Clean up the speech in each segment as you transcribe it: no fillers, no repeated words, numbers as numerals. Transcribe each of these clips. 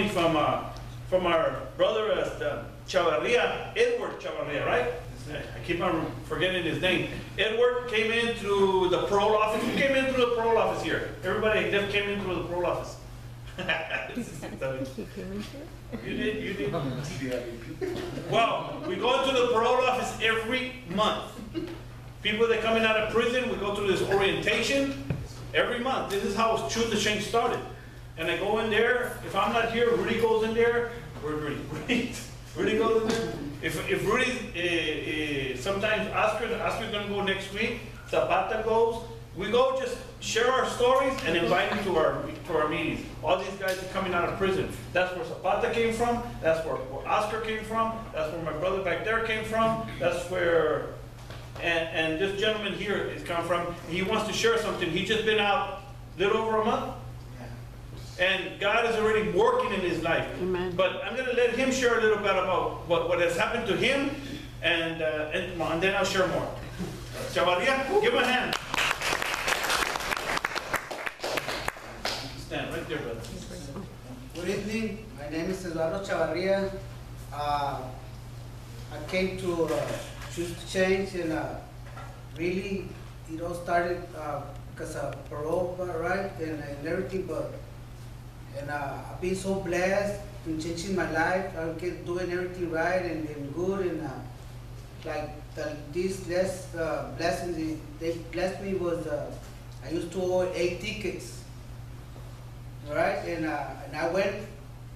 testimony from our brother Chavarria, Edward Chavarria, right? I keep on forgetting his name. Edward came in through the parole office. Who came in through the parole office here? Everybody just came in through the parole office. You did. Well, we go into the parole office every month. People that coming out of prison, we go through this orientation every month. This is how Choose the Change started. And I go in there. If I'm not here, Rudy goes in there. Where's Rudy? Rudy goes in there. If Rudy, sometimes Oscar's gonna go next week. Zapata goes. We go just share our stories and invite them to our meetings. All these guys are coming out of prison. That's where Zapata came from. That's where Oscar came from. That's where my brother back there came from. That's where, and this gentleman here is come from. He wants to share something. He's just been out a little over a month. And God is already working in his life. Amen. But I'm going to let him share a little bit about what has happened to him, and then I'll share more. Chavarria, give him a hand. Stand right there, brother. Good evening. My name is Eduardo Chavarria. I came to Choose to Change, and really, it all started because of parole, right, and everything, but. And I've been so blessed in changing my life. I'm doing everything right and good. And like these last blessings they blessed me was I used to owe 8 tickets, right? And I went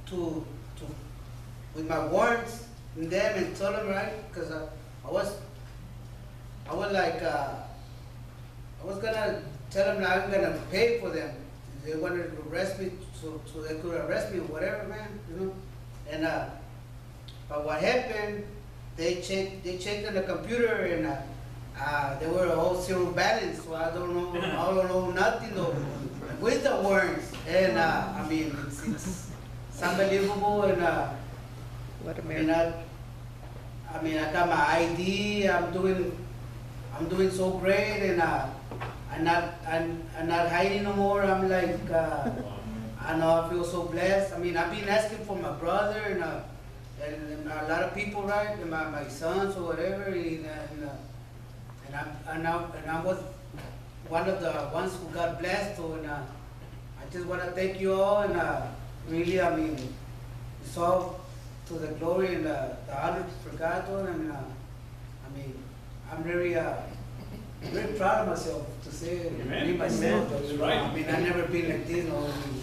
to with my words in them and told them, right, because I was like I was gonna tell them that I'm gonna pay for them. They wanted to arrest me, so they could arrest me or whatever, man, you know. And but what happened? They checked on the computer, and they were all zero balance. So I don't know nothing though with the words. And I mean, it's unbelievable. And what a miracle. I mean, I got my ID. I'm doing so great, and I'm not hiding no more. I'm like, I know I feel so blessed. I mean, I've been asking for my brother and a lot of people, right, and my sons or whatever, and I was one of the ones who got blessed. So, and I just want to thank you all, and really, I mean, it's all to the glory and the honor for God. And I mean, I'm very proud of myself to say it. Me myself. That's right. I mean, I've never been like this. No, I mean,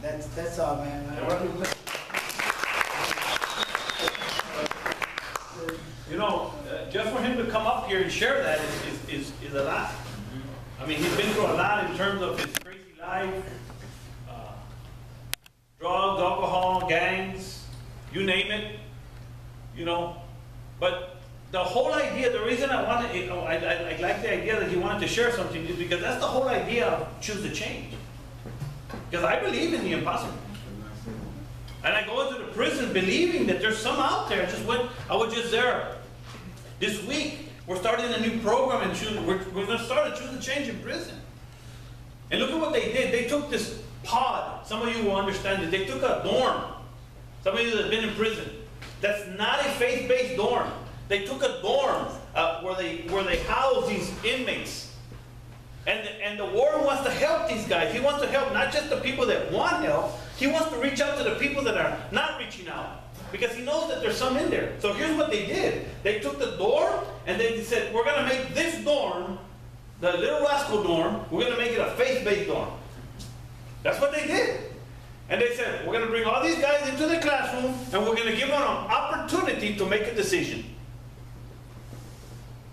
that's all, man. You know, just for him to come up here and share that is a lot. I mean, he's been through a lot in terms of his crazy life, drugs, alcohol, gangs, you name it, you know. But the whole idea, the reason I like the idea that he wanted to share something is because that's the whole idea of Choose to Change. Because I believe in the impossible. And I go into the prison believing that there's some out there. I was just there. This week, we're starting a new program and we're going to start a Choose to Change in prison. And look at what they did. They took this pod. Some of you will understand it. They took a dorm. Some of you that have been in prison. That's not a faith-based dorm. They took a dorm where they house these inmates. And the warden wants to help these guys. He wants to help not just the people that want help. He wants to reach out to the people that are not reaching out. Because he knows that there's some in there. So here's what they did. They took the dorm and they said, we're going to make this dorm, the Little Rascal dorm, we're going to make it a faith-based dorm. That's what they did. And they said, we're going to bring all these guys into the classroom and we're going to give them an opportunity to make a decision.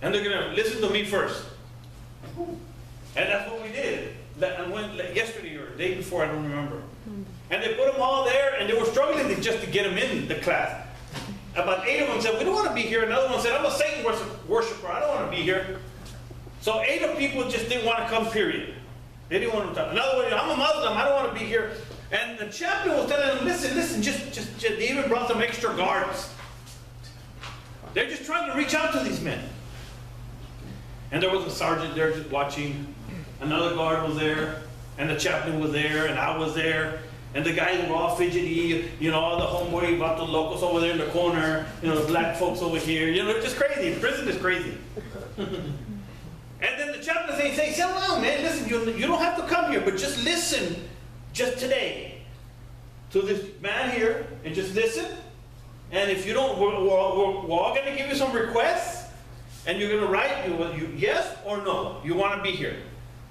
And they're going to listen to me first. And that's what we did. I went yesterday or the day before, I don't remember. And they put them all there, and they were struggling just to get them in the class. About 8 of them said, we don't want to be here. Another one said, I'm a Satan worshiper. I don't want to be here. So 8 of people just didn't want to come, period. They didn't want to talk. Another one, I'm a Muslim. I don't want to be here. And the chaplain was telling them, listen, just they even brought some extra guards. They're just trying to reach out to these men. And there was a sergeant there just watching. Another guard was there, and the chaplain was there, and I was there. And the guys were all fidgety, you know, all the homeboy vatos locos over there in the corner, you know, the black folks over here, you know, they're just crazy. The prison is crazy. And then the chaplain say, sit down, man, listen, you don't have to come here, but just listen, just today, to this man here, and just listen. And if you don't, we're all going to give you some requests, and you're going to write you yes or no, you want to be here.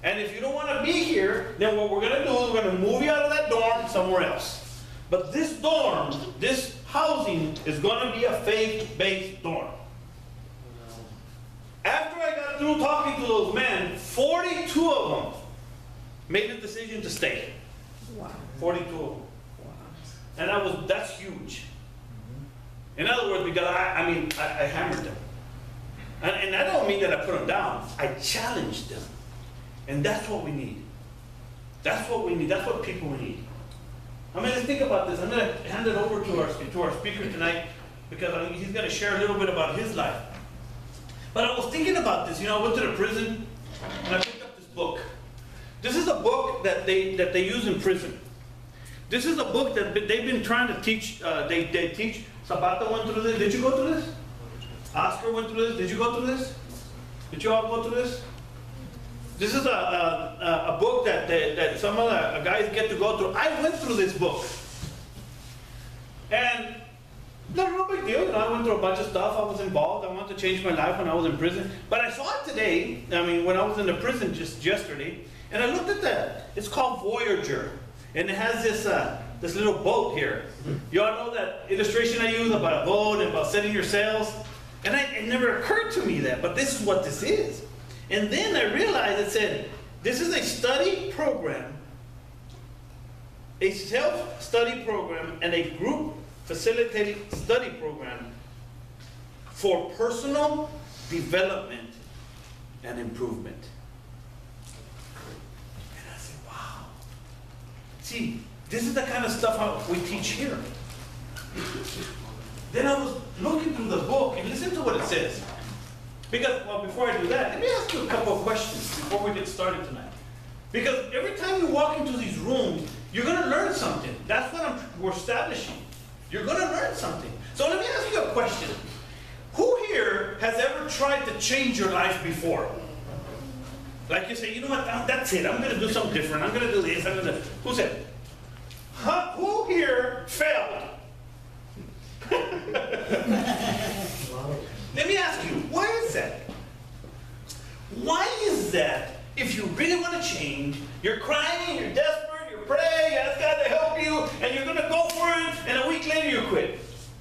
And if you don't want to be here, then what we're going to do is we're going to move you out of that dorm somewhere else. But this dorm, this housing, is going to be a faith-based dorm. After I got through talking to those men, 42 of them made the decision to stay. Wow. 42 of them. Wow. And that's huge. In other words, because I hammered them. And I don't mean that I put them down. I challenged them. And that's what we need. That's what we need. That's what people need. I mean, let's think about this. I'm going to hand it over to our speaker tonight, because he's going to share a little bit about his life. But I was thinking about this. You know, I went to the prison and I picked up this book. This is a book that they use in prison. This is a book that they've been trying to teach. They teach. Zapata went through this. Did you go through this? Oscar went through this. Did you go through this? Did you all go through this? This is a book that some of the guys get to go through. I went through this book. And no big deal. You know, I went through a bunch of stuff. I was involved. I wanted to change my life when I was in prison. But I saw it today. I mean, when I was in the prison just yesterday. And I looked at that. It's called Voyager. And it has this little boat here. You all know that illustration I use about a boat and about setting your sails? And it never occurred to me that. But this is what this is. And then I realized it said, this is a study program, a self-study program, and a group facilitated study program for personal development and improvement. And I said, wow. See, this is the kind of stuff we teach here. Then I was looking through the book and listen to what it says. Because, well, before I do that, let me ask you a couple of questions before we get started tonight. Because every time you walk into these rooms, you're going to learn something. That's what we're establishing. You're going to learn something. So let me ask you a question. Who here has ever tried to change your life before? Like you say, you know what, that's it. I'm going to do something different. I'm going to do this. I'm going to. Who said it? Huh? Who here failed? Let me ask you, why is that? Why is that if you really want to change, you're crying, you're desperate, you're praying, you ask God to help you, and you're going to go for it, and a week later you quit?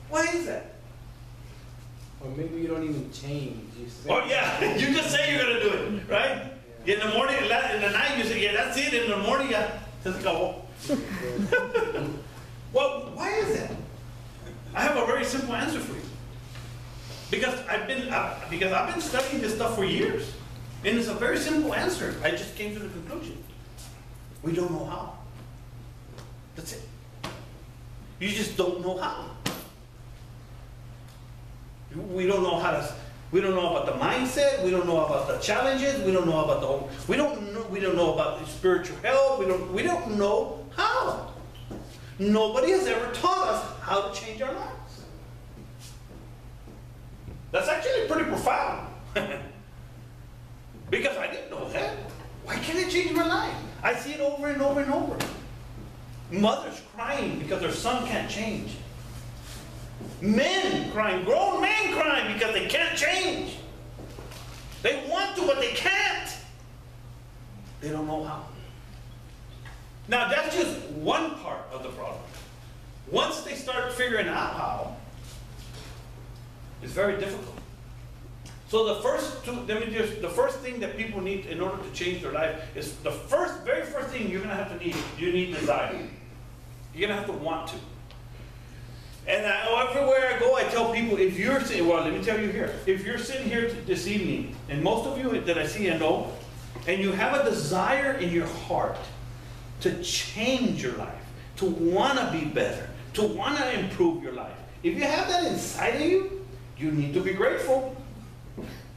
Why is that? Or maybe you don't even change. You say, Oh yeah, you just say you're going to do it, right? Yeah. In the morning, in the night you say, yeah, that's it. In the morning, yeah, just go. Well, why is that? I have a very simple answer for you. Because I've been studying this stuff for years. And it's a very simple answer. I just came to the conclusion. We don't know how. That's it. You just don't know how. We don't know how to, we don't know about the mindset, we don't know about the challenges, we don't know about the whole, we don't know about the spiritual health, we don't know how. Nobody has ever taught us how to change our lives. That's actually pretty profound. Because I didn't know that. Why can't I change my life? I see it over and over and over. Mothers crying because their son can't change. Men crying, grown men crying because they can't change. They want to, but they can't. They don't know how. Now that's just one part of the problem. Once they start figuring out how, it's very difficult. So the first thing that people need in order to change their life is the very first thing you're going to have to need. You need desire. You're going to have to want to. And everywhere I go, I tell people, if you're sitting, well, let me tell you here, if you're sitting here this evening, and most of you that I see and know, and you have a desire in your heart to change your life, to want to be better, to want to improve your life, if you have that inside of you, you need to be grateful.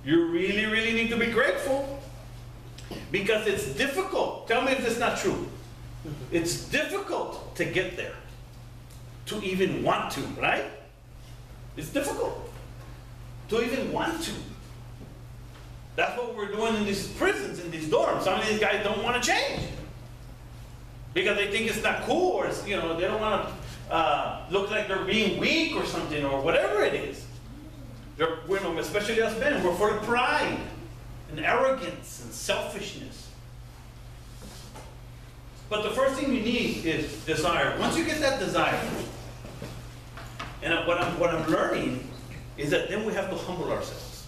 You really, really need to be grateful. Because it's difficult. Tell me if it's not true. It's difficult to get there, to even want to, right? It's difficult to even want to. That's what we're doing in these prisons, in these dorms. Some of these guys don't want to change because they think it's not cool, or it's, they don't want to look like they're being weak or something, or whatever it is. Especially us men, we're full of pride and arrogance and selfishness. But the first thing you need is desire. Once you get that desire, and what I'm learning is that then we have to humble ourselves.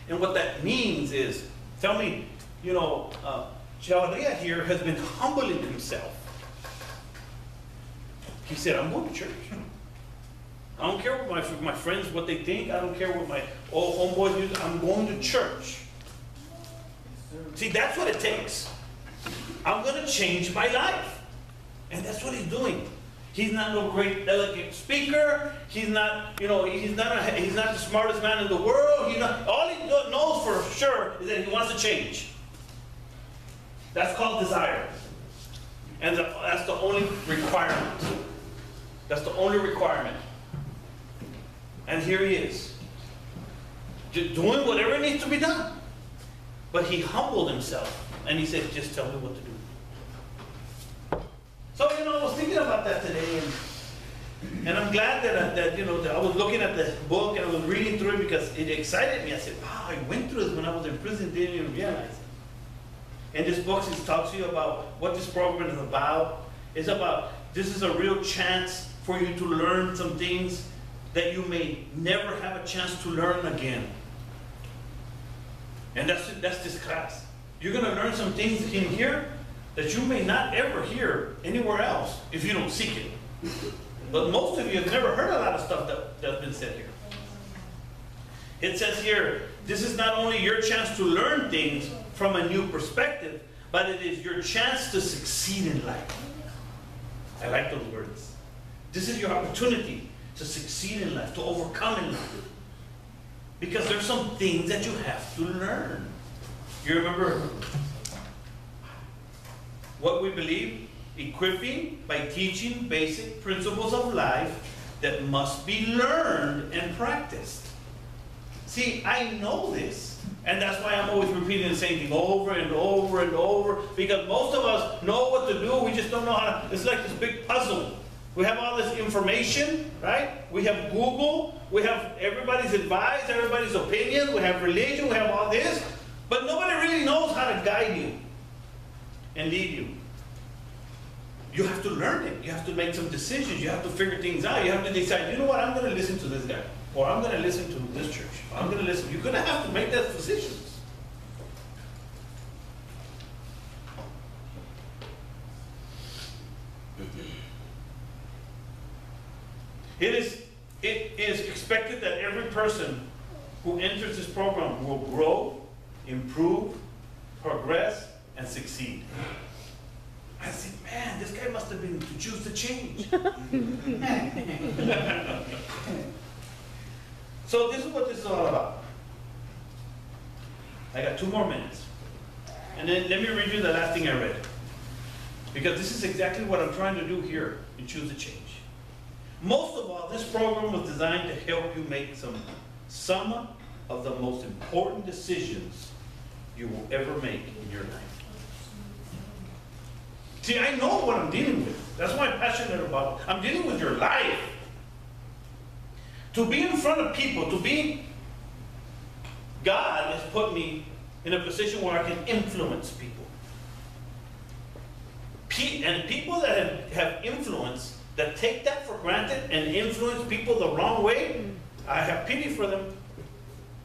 And what that means is, tell me, Chavarria here has been humbling himself. He said, I'm going to church. I don't care what my friends, what they think. I don't care what my old homeboys do. I'm going to church. See, that's what it takes. I'm going to change my life. And that's what he's doing. He's not no great, elegant speaker. He's not, he's not the smartest man in the world. All he knows for sure is that he wants to change. That's called desire. And that's the only requirement. That's the only requirement. And here he is, doing whatever needs to be done. But he humbled himself, and he said, just tell me what to do. So, I was thinking about that today, and I'm glad that I was looking at the book and I was reading through it because it excited me. I said, wow, I went through this when I was in prison, didn't even realize it. And this book talks to you about what this program is about. It's about, this is a real chance for you to learn some things that you may never have a chance to learn again. And that's this class. You're going to learn some things in here that you may not ever hear anywhere else if you don't seek it. But most of you have never heard a lot of stuff that's been said here. It says here, this is not only your chance to learn things from a new perspective, but it is your chance to succeed in life. I like those words. This is your opportunity to succeed in life, to overcome in life. Because there's some things that you have to learn. You remember what we believe? Equipping by teaching basic principles of life that must be learned and practiced. See, I know this. And that's why I'm always repeating the same thing over and over and over. Because most of us know what to do. We just don't know how to. It's like this big puzzle. We have all this information, right? We have Google. We have everybody's advice, everybody's opinion. We have religion. We have all this. But nobody really knows how to guide you and lead you. You have to learn it. You have to make some decisions. You have to figure things out. You have to decide, you know what, I'm going to listen to this guy. Or I'm going to listen to this church. Or I'm going to listen. You're going to have to make those decisions. It is expected that every person who enters this program will grow, improve, progress, and succeed. I said, man, this guy must have been to choose to change. So this is what this is all about. I got 2 more minutes. And then let me read you the last thing I read. Because this is exactly what I'm trying to do here in Choose to Change. Most of all, this program was designed to help you make some of the most important decisions you will ever make in your life. See, I know what I'm dealing with. That's why I'm passionate about it. I'm dealing with your life. To be in front of people, God has put me in a position where I can influence people. And people that have influence, that take that for granted and influence people the wrong way, I have pity for them.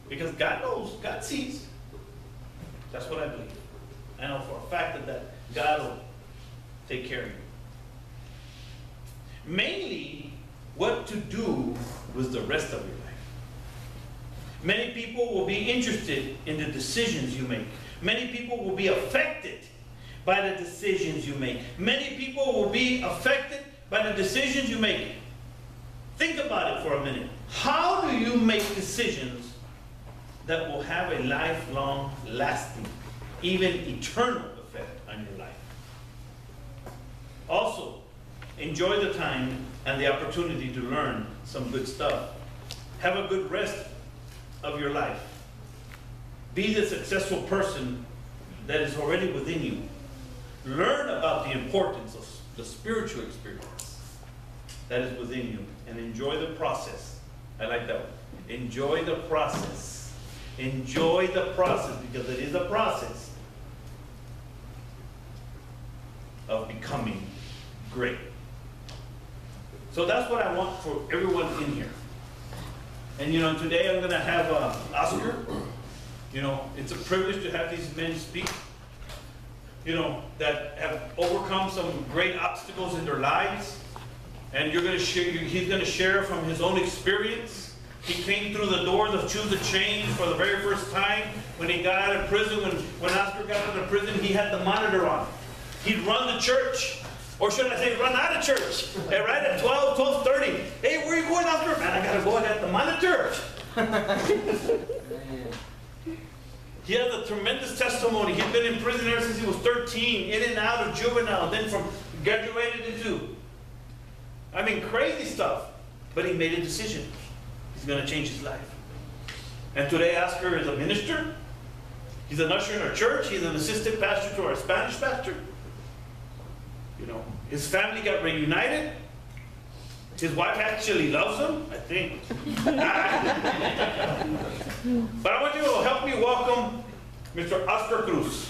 Because God knows, God sees. That's what I believe. I know for a fact that God will take care of you. Mainly, what to do with the rest of your life. Many people will be interested in the decisions you make. Many people will be affected by the decisions you make. Many people will be affected by the decisions you make. Think about it for a minute. How do you make decisions that will have a lifelong, lasting, even eternal effect on your life? Also, enjoy the time and the opportunity to learn some good stuff. Have a good rest of your life. Be the successful person that is already within you. Learn about the importance of the spiritual experience that is within you and enjoy the process. I like that one. Enjoy the process. Enjoy the process, because it is a process of becoming great. So that's what I want for everyone in here. And today I'm going to have Oscar. It's a privilege to have these men speak, that have overcome some great obstacles in their lives. And he's going to share from his own experience. He came through the doors of Choose the Change for the very first time. When he got out of prison, when Oscar got out of prison, he had the monitor on. He'd run the church. Or should I say, run out of church. And right at 12:30. Hey, where are you going, Oscar? Man, I got to go. I got the monitor. He has a tremendous testimony. He's been in prison ever since he was 13, in and out of juvenile, then from graduated into, crazy stuff. But he made a decision. He's going to change his life. And today, Oscar is a minister. He's an usher in our church. He's an assistant pastor to our Spanish pastor. His family got reunited. His wife actually loves him, I think. But I want you to help me welcome Mr. Oscar Cruz.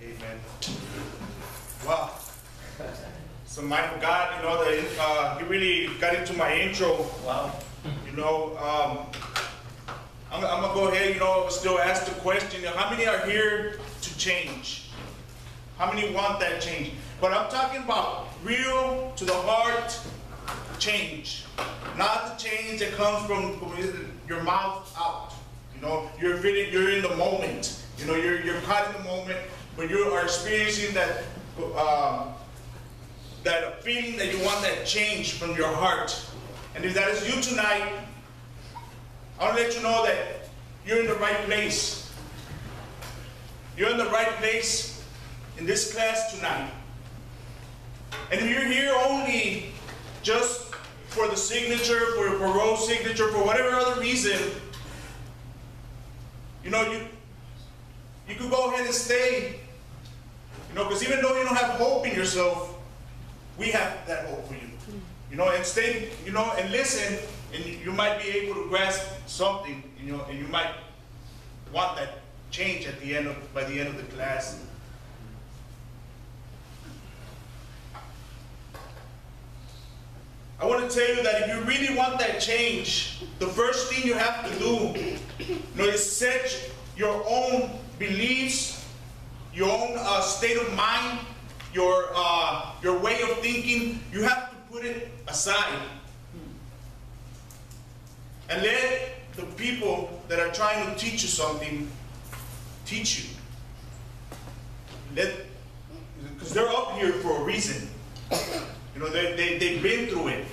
Amen. Wow. So Michael God, he really got into my intro. Wow. I'm gonna go ahead, still ask the question, how many are here to change? How many want that change? But I'm talking about real, to the heart change. Not the change that comes from your mouth out. You're in the moment. You're caught in the moment, but you are experiencing that feeling that you want that change from your heart. And if that is you tonight, I want to let you know that you're in the right place. You're in the right place in this class tonight. And if you're here only just for the signature, for your parole signature, for whatever other reason, you could go ahead and stay. Because even though you don't have hope in yourself, we have that hope for you. And stay, and listen, and you might be able to grasp something, and you might want that change by the end of the class. I want to tell you that if you really want that change, the first thing you have to do, is set your own beliefs, your own state of mind, your way of thinking. You have to put it aside. And let the people that are trying to teach you something teach you. Because they're up here for a reason. They've been through it.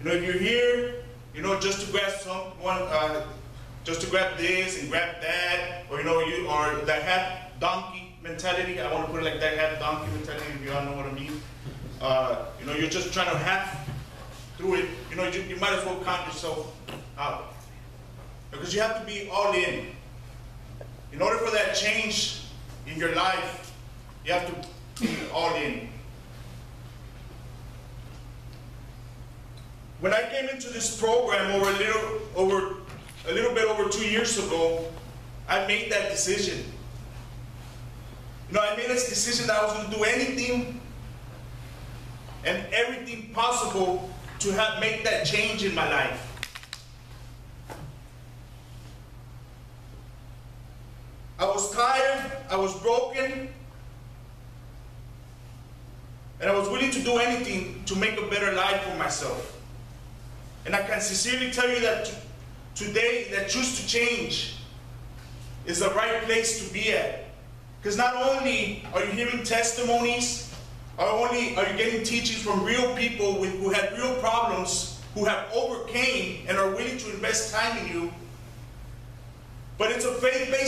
If you're here, just to grab just to grab this and grab that, or or that half donkey mentality. I want to put it like that, half donkey mentality. If you all know what I mean. You're just trying to half through it. You might as well count yourself out, because you have to be all in. In order for that change in your life, you have to be all in. When I came into this program a little bit over 2 years ago, I made that decision. I made this decision that I was going to do anything and everything possible to make that change in my life. I was tired, I was broken, and I was willing to do anything to make a better life for myself. And I can sincerely tell you that today, that Choose to Change is the right place to be at. Because not only are you hearing testimonies, not only are you getting teachings from real people who had real problems, who have overcame and are willing to invest time in you, But it's a faith-based